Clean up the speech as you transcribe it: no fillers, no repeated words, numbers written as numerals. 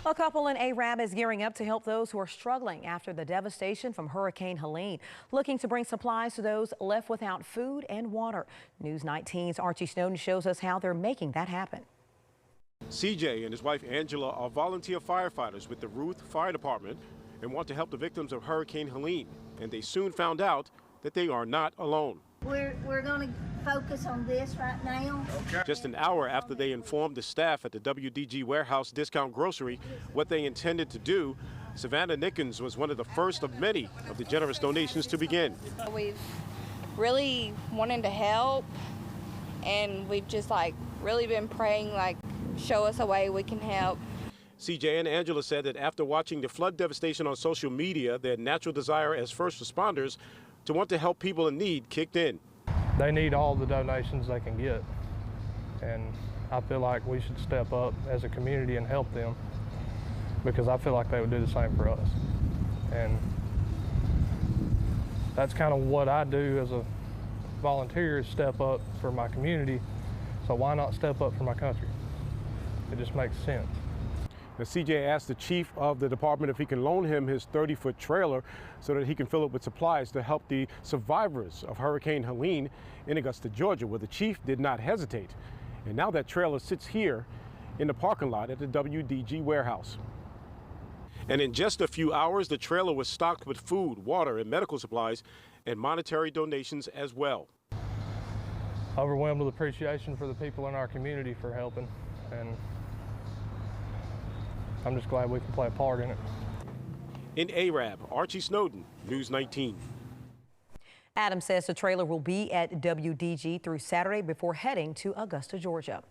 A couple in Arab is gearing up to help those who are struggling after the devastation from Hurricane Helene, looking to bring supplies to those left without food and water. News 19's Archie Snowden shows us how they're making that happen. CJ and his wife Angela are volunteer firefighters with the Ruth Fire Department and want to help the victims of Hurricane Helene. And they soon found out that they are not alone. We're going to focus on this right now. Okay. Just an hour after they informed the staff at the WDG Warehouse Discount Grocery what they intended to do, Savannah Nickens was one of the first of many of the generous donations to begin. We've really wanted to help, and we've just really been praying, show us a way we can help. CJ and Angela said that after watching the flood devastation on social media, their natural desire as first responders to want to help people in need kicked in. They need all the donations they can get, and I feel like we should step up as a community and help them, because I feel like they would do the same for us. And that's kind of what I do as a volunteer, is step up for my community. So why not step up for my country? It just makes sense. Now, CJ asked the chief of the department if he can loan him his 30-foot trailer so that he can fill it with supplies to help the survivors of Hurricane Helene in Augusta, Georgia, where the chief did not hesitate. And now that trailer sits here in the parking lot at the WDG warehouse. And in just a few hours, the trailer was stocked with food, water, and medical supplies, and monetary donations as well. Overwhelmed with appreciation for the people in our community for helping, and I'm just glad we can play a part in it. In Arab, Archie Snowden, News 19. Adam says the trailer will be at WDG through Saturday before heading to Augusta, Georgia.